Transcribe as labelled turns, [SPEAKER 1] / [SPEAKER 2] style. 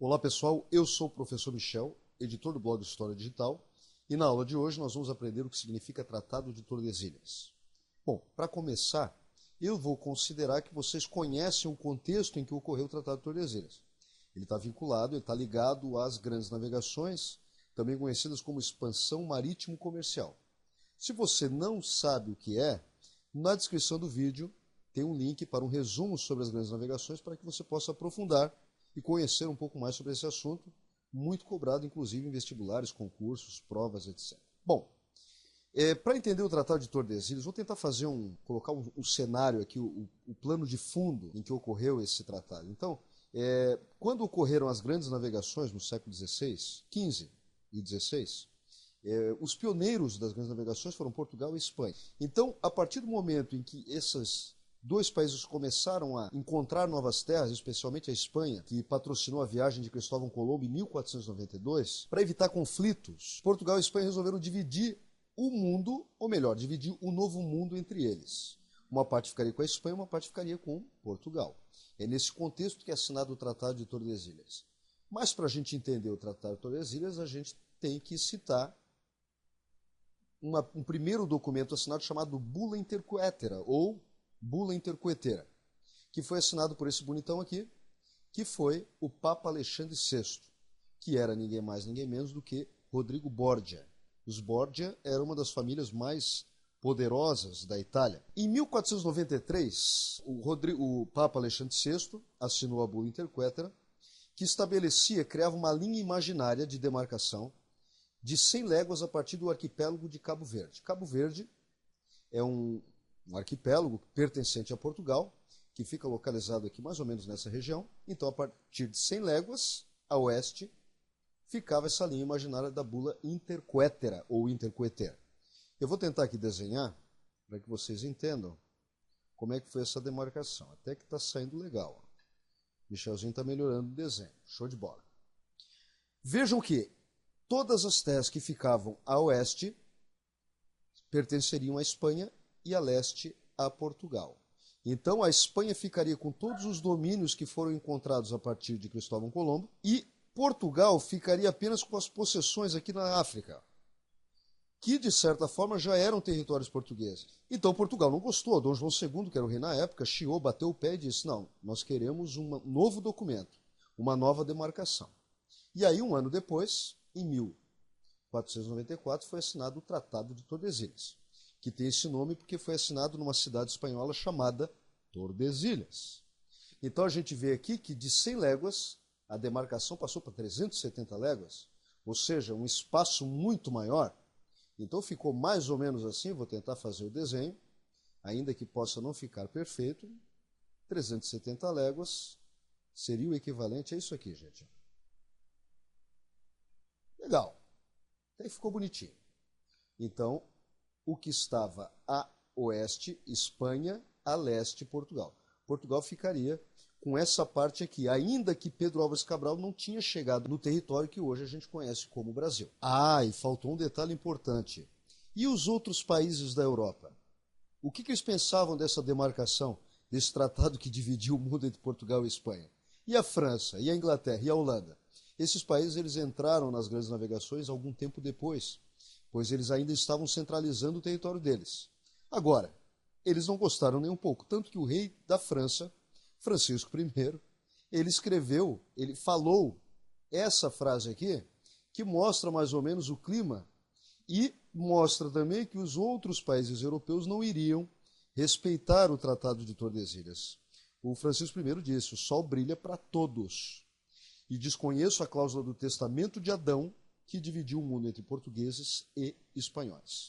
[SPEAKER 1] Olá pessoal, eu sou o professor Michel, editor do blog História Digital, e na aula de hoje nós vamos aprender o que significa Tratado de Tordesilhas. Bom, para começar, eu vou considerar que vocês conhecem o contexto em que ocorreu o Tratado de Tordesilhas. Ele está vinculado, ele está ligado às grandes navegações, também conhecidas como expansão marítimo-comercial. Se você não sabe o que é, na descrição do vídeo tem um link para um resumo sobre as grandes navegações para que você possa aprofundar e conhecer um pouco mais sobre esse assunto, muito cobrado inclusive em vestibulares, concursos, provas, etc. Bom, para entender o Tratado de Tordesilhas, vou tentar colocar um cenário aqui, o plano de fundo em que ocorreu esse tratado. Então, quando ocorreram as grandes navegações no século XVI, XV e XVI, os pioneiros das grandes navegações foram Portugal e Espanha. Então, a partir do momento em que esses dois países começaram a encontrar novas terras, especialmente a Espanha, que patrocinou a viagem de Cristóvão Colombo em 1492, para evitar conflitos, Portugal e Espanha resolveram dividir o mundo, ou melhor, dividir o novo mundo entre eles. Uma parte ficaria com a Espanha, uma parte ficaria com Portugal. É nesse contexto que é assinado o Tratado de Tordesilhas. Mas para a gente entender o Tratado de Tordesilhas, a gente tem que citar um primeiro documento assinado chamado Bula Intercoetera, ou Bula Intercoetera, que foi assinado por esse bonitão aqui, que foi o Papa Alexandre VI, que era ninguém mais, ninguém menos do que Rodrigo Borgia. Os Borgia eram uma das famílias mais poderosas da Itália. Em 1493, o Papa Alexandre VI assinou a Bula Intercoetera, que criava uma linha imaginária de demarcação de 100 léguas a partir do arquipélago de Cabo Verde. Cabo Verde é um arquipélago pertencente a Portugal, que fica localizado aqui mais ou menos nessa região. Então, a partir de 100 léguas a oeste, ficava essa linha imaginária da Bula Intercoetera, ou Intercoetera. Eu vou tentar aqui desenhar, para que vocês entendam como é que foi essa demarcação. Até que está saindo legal. Michelzinho está melhorando o desenho. Show de bola. Vejam que todas as terras que ficavam a oeste pertenceriam à Espanha e a leste a Portugal. Então a Espanha ficaria com todos os domínios que foram encontrados a partir de Cristóvão Colombo e Portugal ficaria apenas com as possessões aqui na África, que de certa forma já eram territórios portugueses. Então Portugal não gostou. Dom João II, que era o rei na época, chiou, bateu o pé e disse: não, nós queremos um novo documento, uma nova demarcação. E aí, um ano depois, em 1494, foi assinado o Tratado de Tordesilhas, que tem esse nome porque foi assinado numa cidade espanhola chamada Tordesilhas. Então a gente vê aqui que de 100 léguas, a demarcação passou para 370 léguas, ou seja, um espaço muito maior. Então ficou mais ou menos assim, vou tentar fazer o desenho, ainda que possa não ficar perfeito. 370 léguas seria o equivalente a isso aqui, gente. Legal. Aí ficou bonitinho. Então, o que estava a oeste, Espanha, a leste, Portugal. Portugal ficaria com essa parte aqui, ainda que Pedro Álvares Cabral não tinha chegado no território que hoje a gente conhece como Brasil. Ah, e faltou um detalhe importante. E os outros países da Europa? O que eles pensavam dessa demarcação, desse tratado que dividiu o mundo entre Portugal e Espanha? E a França, e a Inglaterra, e a Holanda? Esses países eles entraram nas grandes navegações algum tempo depois, pois eles ainda estavam centralizando o território deles. Agora, eles não gostaram nem um pouco, tanto que o rei da França, Francisco I, ele falou essa frase aqui, que mostra mais ou menos o clima e mostra também que os outros países europeus não iriam respeitar o Tratado de Tordesilhas. O Francisco I disse: o sol brilha para todos. E desconheço a cláusula do Testamento de Adão, que dividiu o mundo entre portugueses e espanhóis.